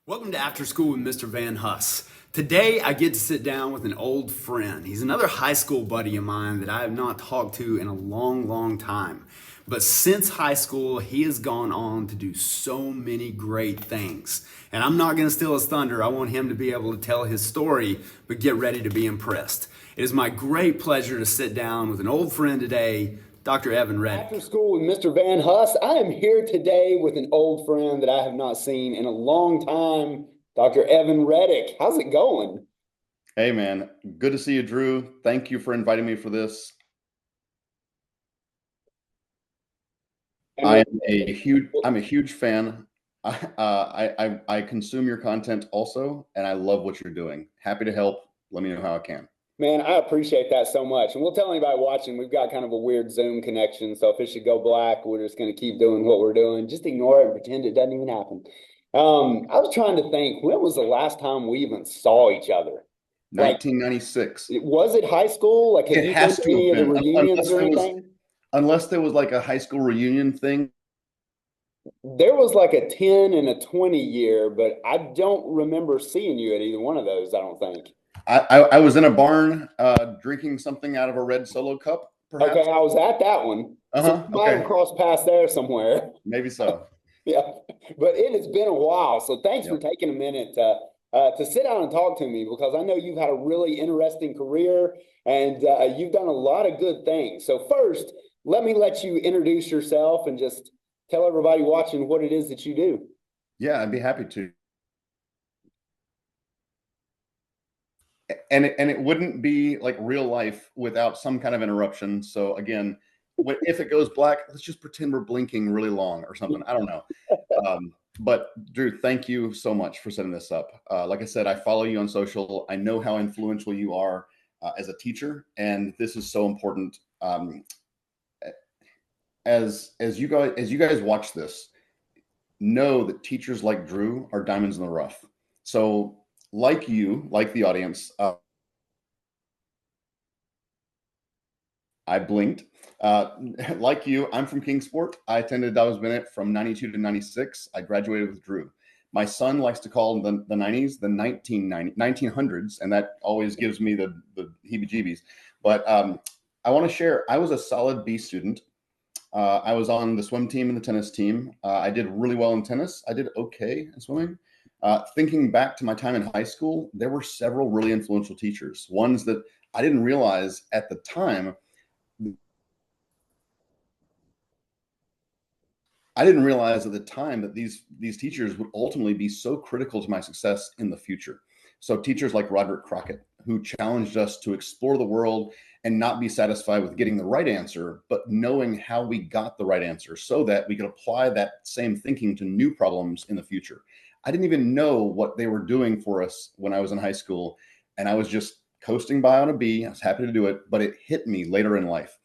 Welcome to After School with Mr. Van Huss. Today I get to sit down with an old friend. He's another high school buddy of mine that I have not talked to in a long time. But since high school, he has gone on to do so many great things. And I'm not going to steal his thunder. I want him to be able to tell his story, but get ready to be impressed. It is my great pleasure to sit down with an old friend today, Dr. Evan Reddick. After School with Mr. Van Huss. I am here today with an old friend that I have not seen in a long time, Dr. Evan Reddick. How's it going? Hey man, good to see you, Drew. Thank you for inviting me for this. I'm a huge fan. I consume your content also, and I love what you're doing. Happy to help. Let me know how I can. Man, I appreciate that so much. And we'll tell anybody watching, we've got kind of a weird Zoom connection. So if it should go black, we're just going to keep doing what we're doing. Just ignore it and pretend it doesn't even happen. I was trying to think, when was the last time we even saw each other? 1996. Was it high school? Like, have It you has been to to any have of the been, reunions or anything? unless there was like a high school reunion thing. There was like a 10 and a 20 year, but I don't remember seeing you at either one of those, I don't think. I was in a barn drinking something out of a red Solo cup, perhaps. Okay, I was at that one. So we might have crossed paths there somewhere. Maybe so. Yeah, but it has been a while. So thanks for taking a minute to sit down and talk to me, because I know you've had a really interesting career and you've done a lot of good things. So first, let you introduce yourself and just tell everybody watching what it is that you do. Yeah, I'd be happy to. And it wouldn't be like real life without some kind of interruption. So again, if it goes black, let's just pretend we're blinking really long or something. I don't know. But Drew, thank you so much for setting this up. Like I said, I follow you on social. I know how influential you are as a teacher, and this is so important. As you guys watch this, know that teachers like Drew are diamonds in the rough. So like you, like the audience, I blinked. Like you, I'm from Kingsport. I attended Dobbs Bennett from 92 to 96. I graduated with Drew. My son likes to call the 90s the 1900s, and that always gives me the heebie-jeebies. But I want to share, I was a solid B student. I was on the swim team and the tennis team. I did really well in tennis. I did okay in swimming. Thinking back to my time in high school, there were several really influential teachers, ones that I didn't realize at the time. I didn't realize at the time that these teachers would ultimately be so critical to my success in the future. So teachers like Roderick Crockett, who challenged us to explore the world and not be satisfied with getting the right answer, but knowing how we got the right answer so that we could apply that same thinking to new problems in the future. I didn't even know what they were doing for us when I was in high school, and I was just coasting by on a B. I was happy to do it, but it hit me later in life.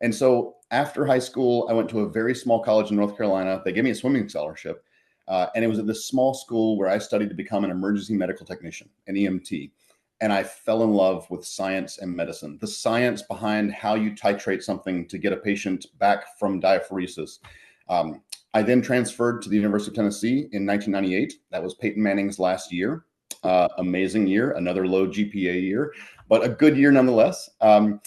And so after high school, I went to a very small college in North Carolina. They gave me a swimming scholarship. And it was at this small school where I studied to become an emergency medical technician, an EMT. And I fell in love with science and medicine, the science behind how you titrate something to get a patient back from diaphoresis. I then transferred to the University of Tennessee in 1998. That was Peyton Manning's last year. Amazing year, another low GPA year, but a good year nonetheless. And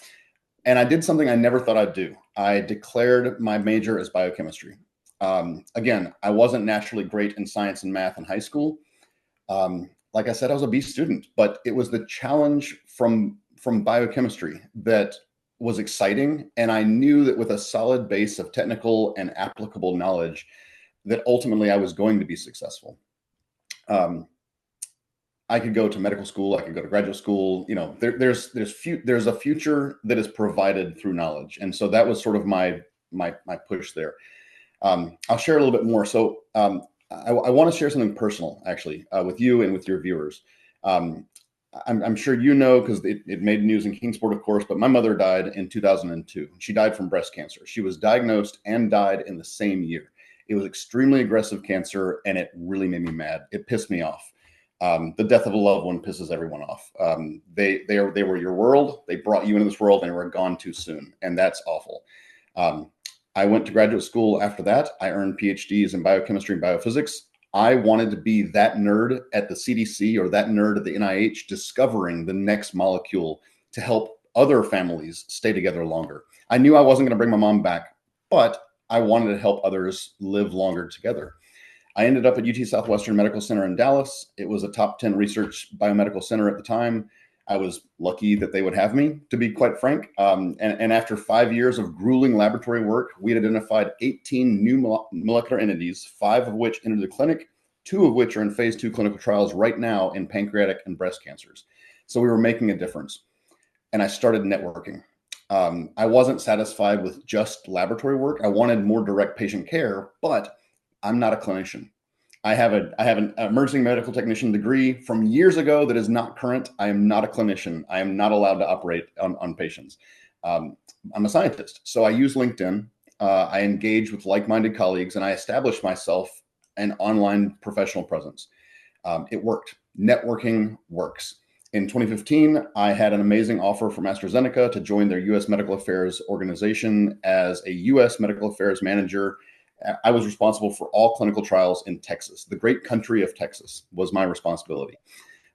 I did something I never thought I'd do. I declared my major as biochemistry. Again, I wasn't naturally great in science and math in high school. Like I said, I was a B student, but it was the challenge from biochemistry that was exciting. And I knew that with a solid base of technical and applicable knowledge, that ultimately I was going to be successful. I could go to medical school. I could go to graduate school. You know, there's a future that is provided through knowledge, and so that was sort of my push there. I'll share a little bit more. So I want to share something personal, actually, with you and with your viewers. I'm sure you know, because it made news in Kingsport, of course. But my mother died in 2002. She died from breast cancer. She was diagnosed and died in the same year. It was extremely aggressive cancer, and it really made me mad. It pissed me off. The death of a loved one pisses everyone off. They were your world. They brought you into this world and they were gone too soon. And that's awful. I went to graduate school after that. I earned PhDs in biochemistry and biophysics. I wanted to be that nerd at the CDC or that nerd at the NIH discovering the next molecule to help other families stay together longer. I knew I wasn't going to bring my mom back, but I wanted to help others live longer together. I ended up at UT Southwestern Medical Center in Dallas. It was a top 10 research biomedical center at the time. I was lucky that they would have me, to be quite frank. And after 5 years of grueling laboratory work, we had identified 18 new molecular entities, 5 of which entered the clinic, 2 of which are in phase 2 clinical trials right now in pancreatic and breast cancers. So we were making a difference. And I started networking. I wasn't satisfied with just laboratory work. I wanted more direct patient care, but I'm not a clinician. I have an emergency medical technician degree from years ago that is not current. I am not a clinician. I am not allowed to operate on patients. I'm a scientist. So I use LinkedIn. I engage with like-minded colleagues, and I established myself an online professional presence. It worked. Networking works. In 2015, I had an amazing offer from AstraZeneca to join their U.S. Medical Affairs organization as a U.S. Medical Affairs manager. I was responsible for all clinical trials in Texas. The great country of Texas was my responsibility.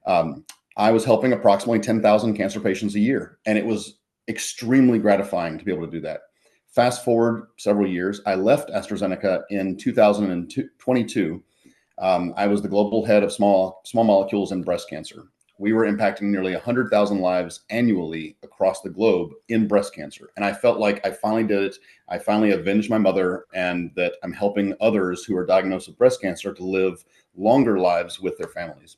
I was helping approximately 10,000 cancer patients a year, and it was extremely gratifying to be able to do that. Fast forward several years, I left AstraZeneca in 2022. I was the global head of small molecules in breast cancer. We were impacting nearly 100,000 lives annually across the globe in breast cancer. And I felt like I finally did it. I finally avenged my mother, and that I'm helping others who are diagnosed with breast cancer to live longer lives with their families.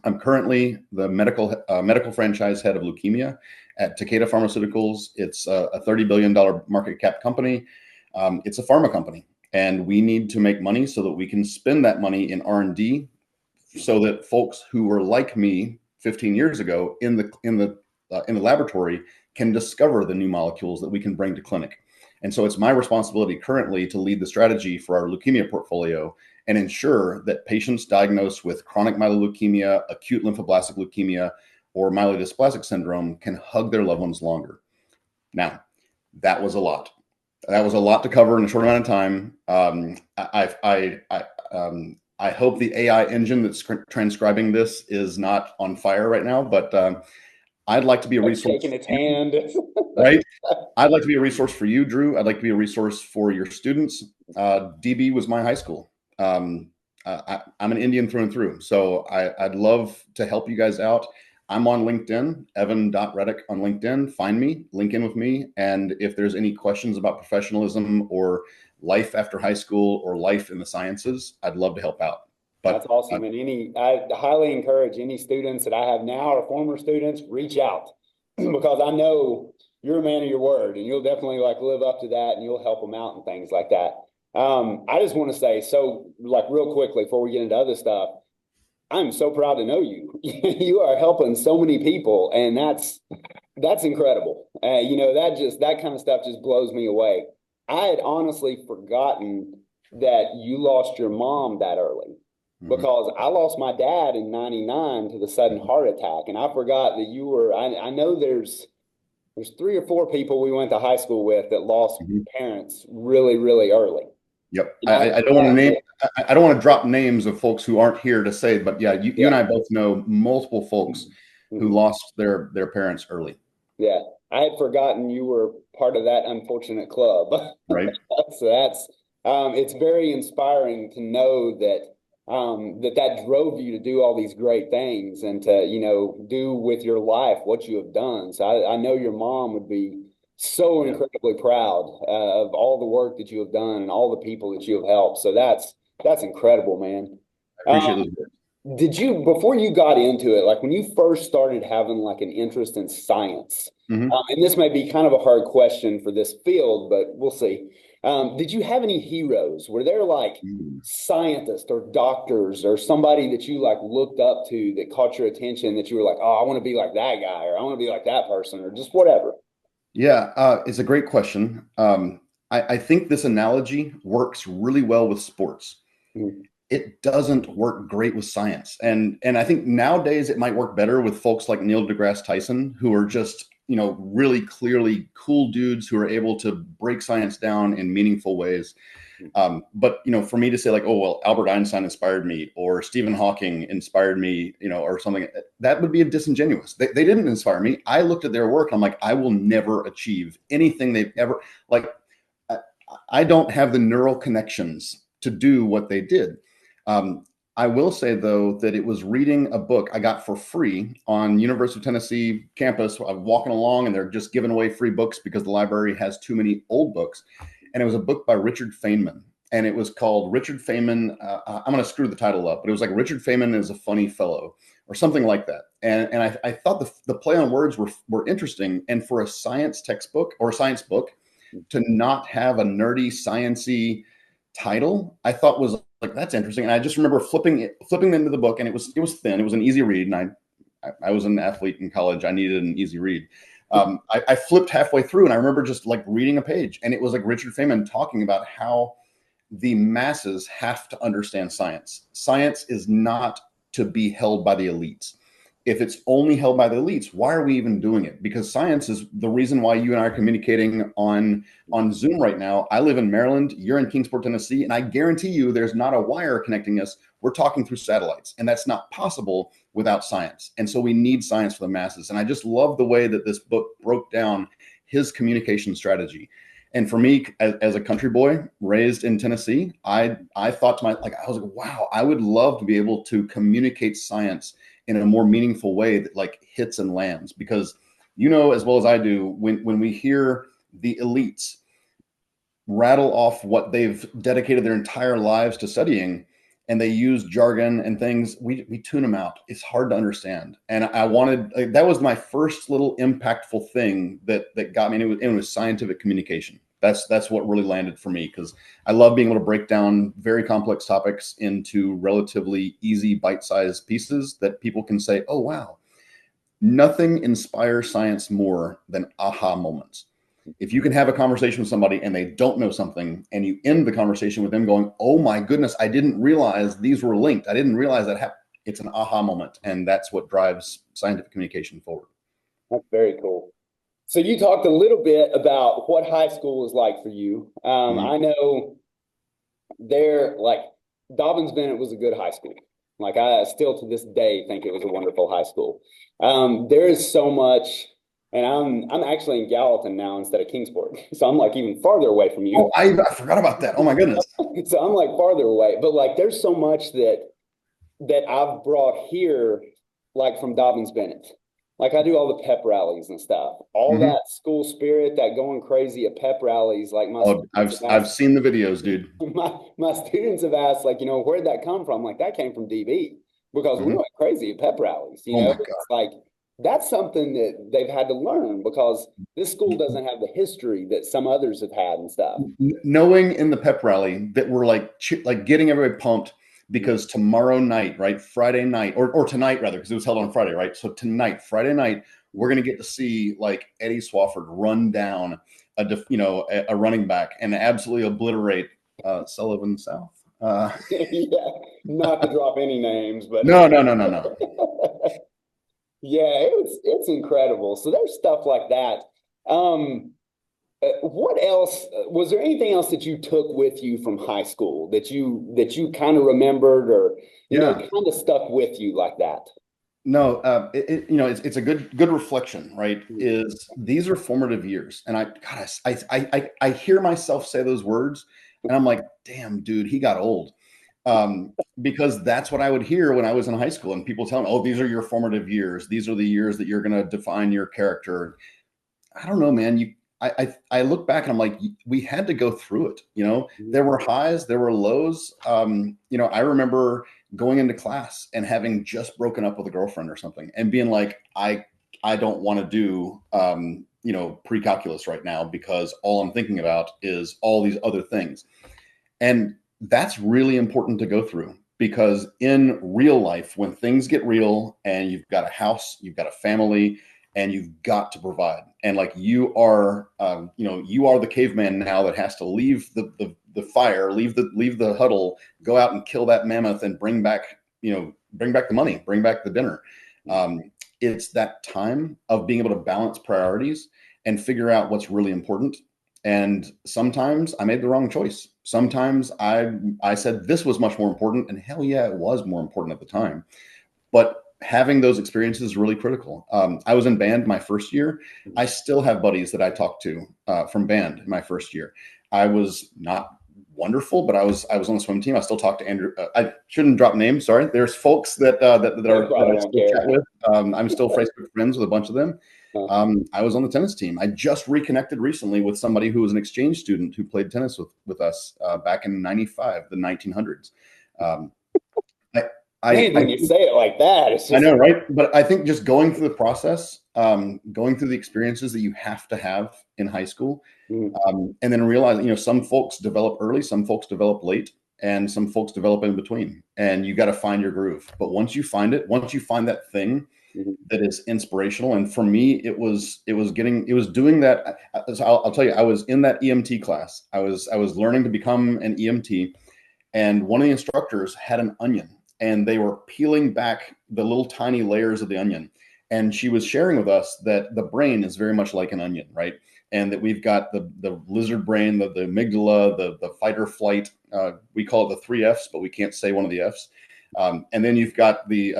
I'm currently the medical franchise head of leukemia at Takeda Pharmaceuticals. It's a $30 billion market cap company. It's a pharma company, and we need to make money so that we can spend that money in R&D so that folks who were like me 15 years ago in the laboratory can discover the new molecules that we can bring to clinic. And so it's my responsibility currently to lead the strategy for our leukemia portfolio and ensure that patients diagnosed with chronic myeloleukemia, acute lymphoblastic leukemia, or myelodysplastic syndrome can hug their loved ones longer. Now, that was a lot. That was a lot to cover in a short amount of time. I hope the AI engine that's transcribing this is not on fire right now, but I'd like to be a resource. Shaking its hand. Right? I'd like to be a resource for you, Drew. I'd like to be a resource for your students. DB was my high school. I'm an Indian through and through. So I'd love to help you guys out. I'm on LinkedIn, Evan.Reddick on LinkedIn. Find me, link in with me. And if there's any questions about professionalism or life after high school or life in the sciences, I'd love to help out. But that's awesome. And I highly encourage any students that I have now or former students, reach out because I know you're a man of your word, and you'll definitely live up to that, and you'll help them out and things like that. I just want to say, so real quickly before we get into other stuff, I'm so proud to know you. You are helping so many people, and that's incredible. That kind of stuff just blows me away. I had honestly forgotten that you lost your mom that early, because I lost my dad in '99 to the sudden heart attack, and I forgot that you were. I know there's 3 or 4 people we went to high school with that lost parents really, really early. Yep. I don't want to name. I don't want to drop names of folks who aren't here to say, but yeah, you and I both know multiple folks who lost their parents early. Yeah, I had forgotten you were part of that unfortunate club. Right. So that's it's very inspiring to know that that drove you to do all these great things and to do with your life what you have done. So I know your mom would be so incredibly proud of all the work that you have done and all the people that you have helped. So that's incredible, man. I appreciate those words. Did you, before you got into it, when you first started having an interest in science, and this may be kind of a hard question for this field, but we'll see. Did you have any heroes? Were there scientists or doctors or somebody that you looked up to that caught your attention that you were oh, I want to be like that guy, or I want to be like that person, or just whatever? Yeah, it's a great question. I think this analogy works really well with sports. It doesn't work great with science. And I think nowadays it might work better with folks like Neil deGrasse Tyson, who are just, really clearly cool dudes who are able to break science down in meaningful ways. But for me to say like, oh well, Albert Einstein inspired me, or Stephen Hawking inspired me, or something, that would be disingenuous. They didn't inspire me. I looked at their work and I'm like, I will never achieve anything they've ever, like, I don't have the neural connections to do what they did. I will say though that it was reading a book I got for free on University of Tennessee campus. I'm walking along and they're just giving away free books because the library has too many old books. And it was a book by Richard Feynman, and it was called Richard Feynman. I'm going to screw the title up, but it was like Richard Feynman is a funny fellow or something like that. And I thought the play on words were interesting. And for a science textbook or a science book to not have a nerdy sciencey title, I thought was like, that's interesting. And I just remember flipping into the book, and it was thin. It was an easy read. And I was an athlete in college. I needed an easy read. I flipped halfway through, and I remember just like reading a page, and it was like Richard Feynman talking about how the masses have to understand science. Science is not to be held by the elites. If it's only held by the elites, why are we even doing it? Because science is the reason why you and I are communicating on Zoom right now. I live in Maryland, you're in Kingsport, Tennessee, and I guarantee you there's not a wire connecting us. We're talking through satellites, and that's not possible without science. And so we need science for the masses. And I just love the way that this book broke down his communication strategy. And for me, as a country boy raised in Tennessee, I thought to myself, I was like, wow, I would love to be able to communicate science in a more meaningful way that like hits and lands. Because as well as I do, when we hear the elites rattle off what they've dedicated their entire lives to studying, and they use jargon and things, we tune them out. It's hard to understand. And I wanted, that was my first little impactful thing that got me. And it was scientific communication. That's what really landed for me, because I love being able to break down very complex topics into relatively easy bite-sized pieces that people can say, oh, wow. Nothing inspires science more than aha moments. If you can have a conversation with somebody and they don't know something, and you end the conversation with them going, oh my goodness, I didn't realize these were linked. I didn't realize that happened. It's an aha moment. And that's what drives scientific communication forward. That's very cool. So you talked a little bit about what high school was like for you. I know Dobbins Bennett was a good high school. Like I still to this day think it was a wonderful high school. There is so much, and I'm actually in Gallatin now instead of Kingsport, so I'm like even farther away from you. Oh, I forgot about that. Oh my goodness. So I'm like farther away, but like there's so much that I've brought here, like from Dobbins Bennett. Like I do all the pep rallies and stuff, all that school spirit, that going crazy at pep rallies. Like I've seen the videos, dude. My students have asked, like, where'd that come from? Like that came from DB, because we went crazy at pep rallies. It's like that's something that they've had to learn, because this school doesn't have the history that some others have had and stuff. Knowing in the pep rally that we're like getting everybody pumped. Because tomorrow night, right, Friday night, or tonight rather, because it was held on Friday, right? So tonight, Friday night, we're going to get to see like Eddie Swafford run down a running back and absolutely obliterate Sullivan South. Yeah, not to drop any names, but no. Yeah, it's incredible. So there's stuff like that. What else was there? Anything else that you took with you from high school that you kind of remembered, or kind of stuck with you like that? No, it's a good reflection, right? Is these are formative years, and I hear myself say those words, and I'm like, damn, dude, he got old, because that's what I would hear when I was in high school, and people tell me, oh, these are your formative years. These are the years that you're going to define your character. I don't know, man. I look back and I'm like, we had to go through it. There were highs, there were lows. I remember going into class and having just broken up with a girlfriend or something and being like, I don't want to do, pre-calculus right now, because all I'm thinking about is all these other things. And that's really important to go through, because in real life, when things get real and you've got a house, you've got a family, and you've got to provide. And like you are the caveman now that has to leave the fire, leave the huddle, go out and kill that mammoth and bring back the money, bring back the dinner. it's that time of being able to balance priorities and figure out what's really important. And sometimes I made the wrong choice. Sometimes I said this was much more important, and hell yeah, it was more important at the time. But having those experiences is really critical. I was in band my first year. I still have buddies that I talked to from band in my first year. I was not wonderful, but I was on the swim team. I still talk to Andrew. I shouldn't drop names. Sorry. There's folks that I still chat with. I'm still Facebook friends with a bunch of them. I was on the tennis team. I just reconnected recently with somebody who was an exchange student who played tennis with us back in '95, the 1900s. When you say it like that, it's just, I know, right? But I think just going through the process, going through the experiences that you have to have in high school, and then realizing, some folks develop early, some folks develop late, and some folks develop in between. And you got to find your groove. But once you find it, once you find that thing that is inspirational, and for me, it was doing that. I'll tell you, I was in that EMT class. I was learning to become an EMT, and one of the instructors had an onion. And they were peeling back the little tiny layers of the onion. And she was sharing with us that the brain is very much like an onion, right? And that we've got the lizard brain, the amygdala, the fight or flight. We call it the 3 Fs, but we can't say one of the Fs. And then you've got the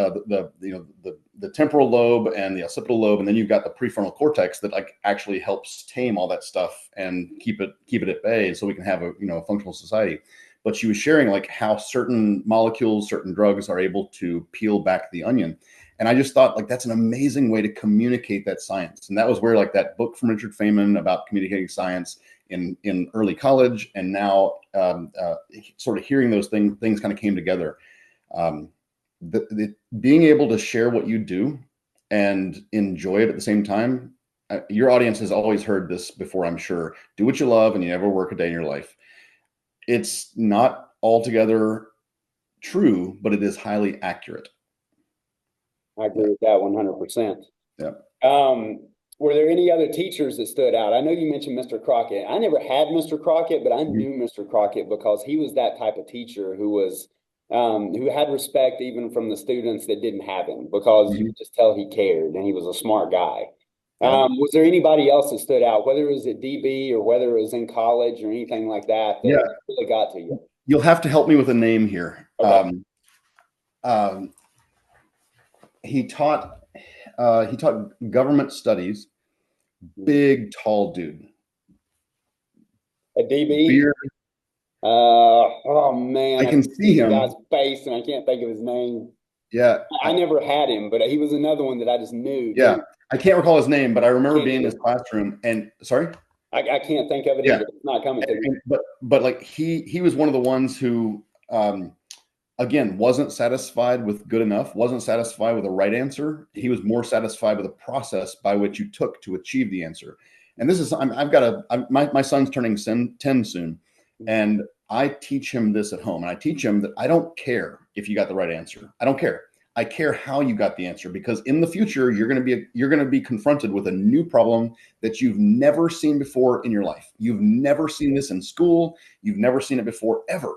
temporal lobe and the occipital lobe, and then you've got the prefrontal cortex that actually helps tame all that stuff and keep it at bay, so we can have a functional society. But she was sharing how certain molecules, certain drugs are able to peel back the onion. And I just thought that's an amazing way to communicate that science. And that was where that book from Richard Feynman about communicating science in early college, and now sort of hearing those things kind of came together. Being able to share what you do and enjoy it at the same time. Your audience has always heard this before, I'm sure. Do what you love and you never work a day in your life. It's not altogether true, but it is highly accurate. I agree with that 100%. Yeah. Were there any other teachers that stood out? I know you mentioned Mr. Crockett. I never had Mr. Crockett, but I knew Mr. Crockett because he was that type of teacher who was who had respect even from the students that didn't have him, because you could just tell he cared and he was a smart guy. Was there anybody else that stood out, whether it was at DB or whether it was in college or anything like that, that really got to you? You'll have to help me with a name here. Okay. He taught government studies. Big, tall dude. A DB? Beard. Oh man, I can see him. Guy's face, and I can't think of his name. Yeah, I never had him, but he was another one that I just knew. Yeah, dude. I can't recall his name, but I remember being in his classroom. And sorry, I can't think of it either. It's not coming to me. But he was one of the ones who, again, wasn't satisfied with good enough, wasn't satisfied with the right answer. He was more satisfied with the process by which you took to achieve the answer. And this is, my son's turning 10 soon, and I teach him this at home. And I teach him that I don't care if you got the right answer. I don't care. I care how you got the answer, because in the future, you're going to be confronted with a new problem that you've never seen before in your life. You've never seen this in school. You've never seen it before, ever.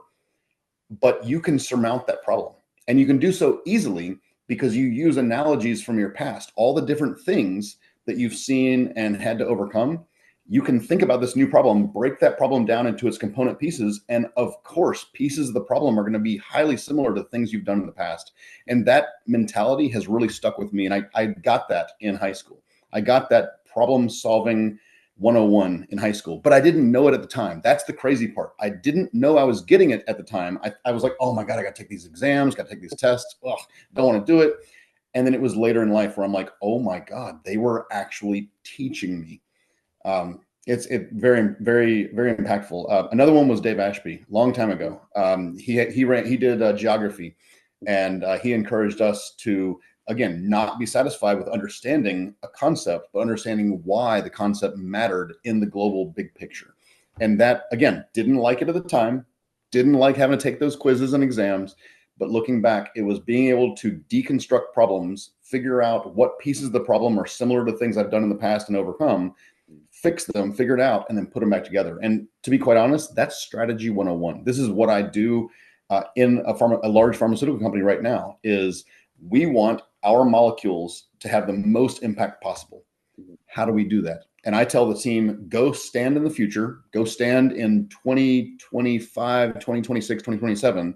But you can surmount that problem, and you can do so easily because you use analogies from your past, all the different things that you've seen and had to overcome. You can think about this new problem, break that problem down into its component pieces. And of course, pieces of the problem are going to be highly similar to things you've done in the past. And that mentality has really stuck with me. And I got that in high school. I got that problem solving 101 in high school, but I didn't know it at the time. That's the crazy part. I didn't know I was getting it at the time. I was like, oh my God, I got to take these exams, got to take these tests. Ugh, don't want to do it. And then it was later in life where I'm like, oh my God, they were actually teaching me. It's very, very, very impactful. Another one was Dave Ashby, long time ago. He did geography, and he encouraged us to, again, not be satisfied with understanding a concept, but understanding why the concept mattered in the global big picture. And that, again, didn't like it at the time, didn't like having to take those quizzes and exams. But looking back, it was being able to deconstruct problems, figure out what pieces of the problem are similar to things I've done in the past and overcome, fix them, figure it out, and then put them back together. And to be quite honest, that's strategy 101. This is what I do in a large pharmaceutical company right now. Is we want our molecules to have the most impact possible. How do we do that? And I tell the team, go stand in the future, go stand in 2025, 2026, 2027,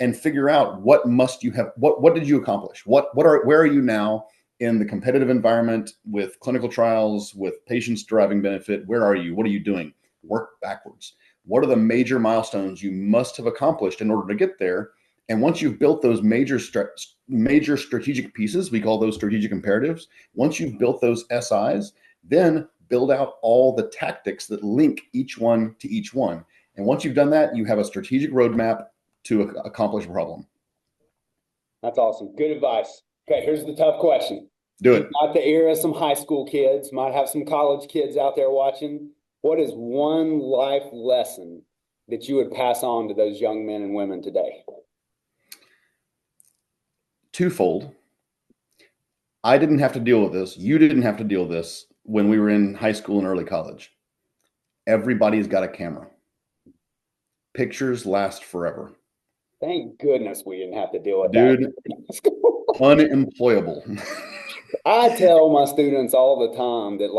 and figure out what must you have, what did you accomplish? Where are you now in the competitive environment with clinical trials, with patients deriving benefit? Where are you? What are you doing? Work backwards. What are the major milestones you must have accomplished in order to get there? And once you've built those major strategic pieces, we call those strategic imperatives. Once you've built those SIs, then build out all the tactics that link each one to each one. And once you've done that, you have a strategic roadmap to accomplish a problem. That's awesome. Good advice. Okay, here's the tough question. Do it. Got the ear of some high school kids, might have some college kids out there watching. What is one life lesson that you would pass on to those young men and women today? Twofold. I didn't have to deal with this. You didn't have to deal with this when we were in high school and early college. Everybody's got a camera. Pictures last forever. Thank goodness we didn't have to deal with Dude, that. unemployable. I tell my students all the time that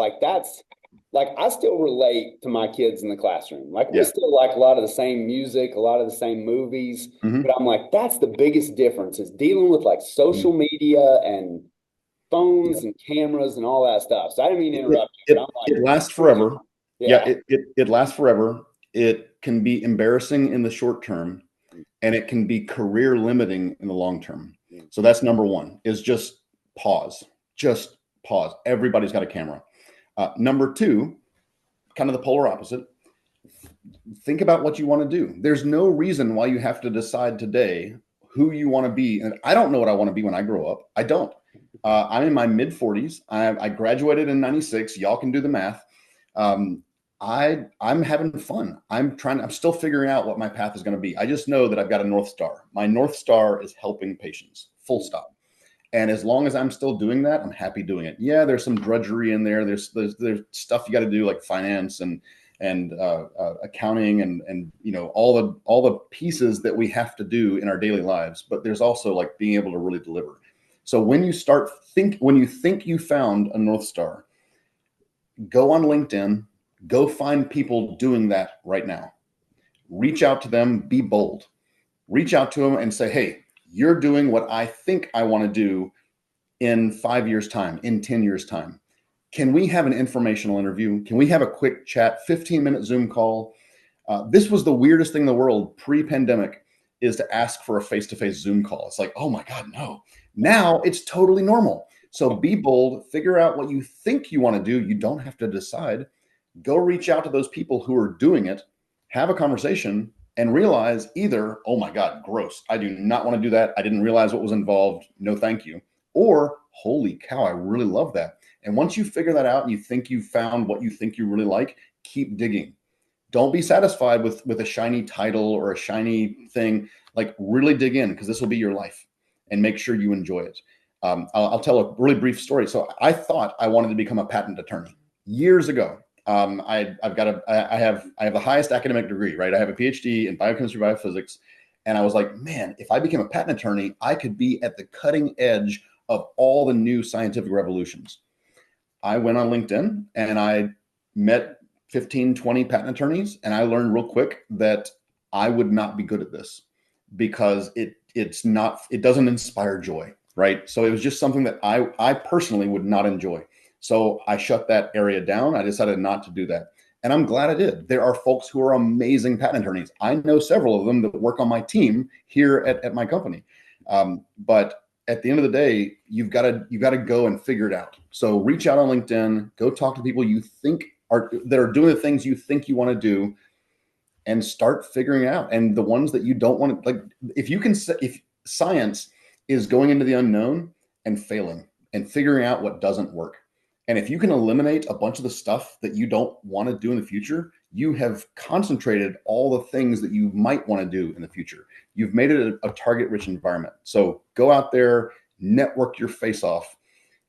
I still relate to my kids in the classroom. We still like a lot of the same music, a lot of the same movies. Mm-hmm. But I'm like, that's the biggest difference is dealing with social media and phones and cameras and all that stuff. So I didn't mean to interrupt you, but I'm like, it lasts forever. Yeah. It lasts forever. It can be embarrassing in the short term, and it can be career limiting in the long term. So that's number one, is just pause. Just pause. Everybody's got a camera. Number two, kind of the polar opposite. Think about what you want to do. There's no reason why you have to decide today who you want to be. And I don't know what I want to be when I grow up. I don't. I'm in my mid 40s. I graduated in 96. Y'all can do the math. I'm having fun. I'm still figuring out what my path is going to be. I just know that I've got a North Star. My North Star is helping patients, full stop. And as long as I'm still doing that, I'm happy doing it. Yeah, there's some drudgery in there. There's stuff you got to do like finance and accounting and all the pieces that we have to do in our daily lives. But there's also like being able to really deliver. So when you think you found a North Star, go on LinkedIn, go find people doing that right now. Reach out to them, be bold. Reach out to them and say, hey, you're doing what I think I want to do in 5 years' time, in 10 years' time. Can we have an informational interview? Can we have a quick chat, 15-minute Zoom call? This was the weirdest thing in the world pre-pandemic, is to ask for a face-to-face Zoom call. It's like, oh my God, no. Now it's totally normal. So be bold, figure out what you think you want to do. You don't have to decide. Go reach out to those people who are doing it, have a conversation, and realize either, oh my God, gross, I do not want to do that. I didn't realize what was involved. No, thank you. Or, holy cow, I really love that. And once you figure that out and you think you've found what you think you really like, keep digging. Don't be satisfied with a shiny title or a shiny thing. Like really dig in, because this will be your life, and make sure you enjoy it. I'll tell a really brief story. So I thought I wanted to become a patent attorney years ago. I have the highest academic degree, right? I have a PhD in biochemistry, biophysics. And I was like, man, if I became a patent attorney, I could be at the cutting edge of all the new scientific revolutions. I went on LinkedIn and I met 15, 20 patent attorneys. And I learned real quick that I would not be good at this because it doesn't inspire joy, right? So it was just something that I personally would not enjoy. So I shut that area down. I decided not to do that. And I'm glad I did. There are folks who are amazing patent attorneys. I know several of them that work on my team here at my company. But at the end of the day, you've got to go and figure it out. So reach out on LinkedIn, go talk to people you think that are doing the things you think you want to do, and start figuring it out. And the ones that you don't want to, like, if science is going into the unknown and failing and figuring out what doesn't work. And if you can eliminate a bunch of the stuff that you don't want to do in the future, you have concentrated all the things that you might want to do in the future. You've made it a target-rich environment. So go out there, network your face off,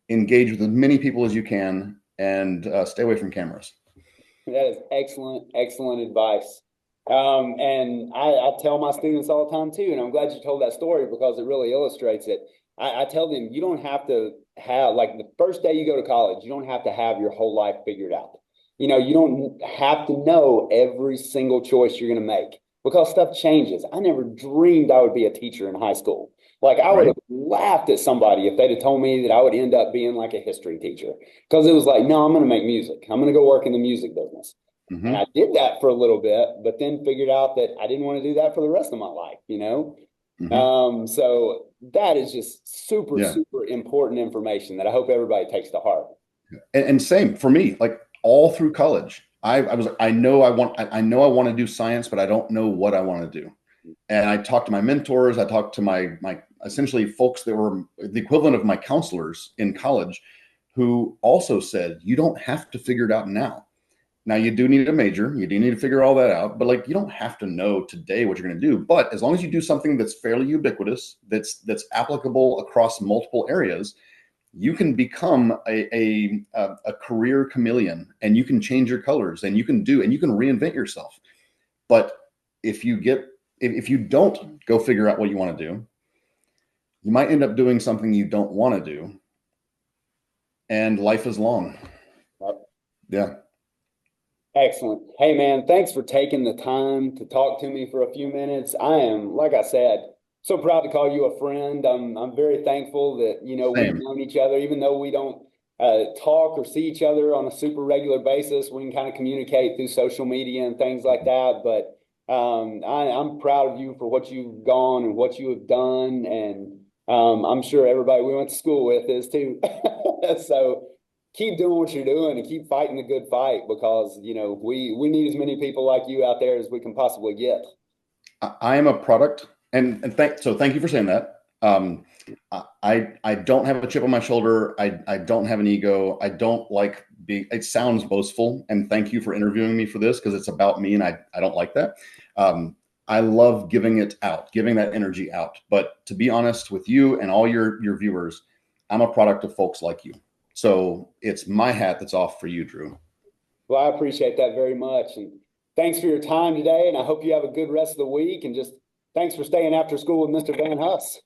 engage with as many people as you can, and stay away from cameras. That is excellent, excellent advice. And I tell my students all the time too, and I'm glad you told that story because it really illustrates it. I tell them, you don't have to have, like, the first day you go to college, you don't have to have your whole life figured out. You know, you don't have to know every single choice you're going to make because stuff changes. I never dreamed I would be a teacher in high school. Like, I would Right. have laughed at somebody if they'd have told me that I would end up being like a history teacher, because it was like, no, I'm going to make music. I'm going to go work in the music business. And Hmm. I did that for a little bit, but then figured out that I didn't want to do that for the rest of my life, you know? Hmm. So that is just super, Yeah. super important information that I hope everybody takes to heart. And same for me, like all through college, I was, I know I want to do science, but I don't know what I want to do. And I talked to my mentors. I talked to my essentially folks that were the equivalent of my counselors in college, who also said, you don't have to figure it out now. Now you do need a major, you do need to figure all that out, but like you don't have to know today what you're going to do. But as long as you do something that's fairly ubiquitous, that's applicable across multiple areas, you can become a career chameleon, and you can change your colors, and you can reinvent yourself. But if you get if you don't go figure out what you want to do, you might end up doing something you don't want to do, and life is long. Yeah. Excellent. Hey, man, thanks for taking the time to talk to me for a few minutes. I am, like I said, so proud to call you a friend. I'm very thankful that, you know, we've Same. known each other, even though we don't talk or see each other on a super regular basis. We can kind of communicate through social media and things like that. But I'm proud of you for what you've gone and what you have done. And I'm sure everybody we went to school with is too. So keep doing what you're doing and keep fighting the good fight, because, you know, we need as many people like you out there as we can possibly get. I am a product, and thank you for saying that. I don't have a chip on my shoulder. I don't have an ego. I don't like being. It sounds boastful, and thank you for interviewing me for this, because it's about me, and I don't like that. I love giving it out, giving that energy out. But to be honest with you and all your viewers, I'm a product of folks like you. So it's my hat that's off for you, Drew. Well, I appreciate that very much. And thanks for your time today. And I hope you have a good rest of the week. And just thanks for staying after school with Mr. Van Huss.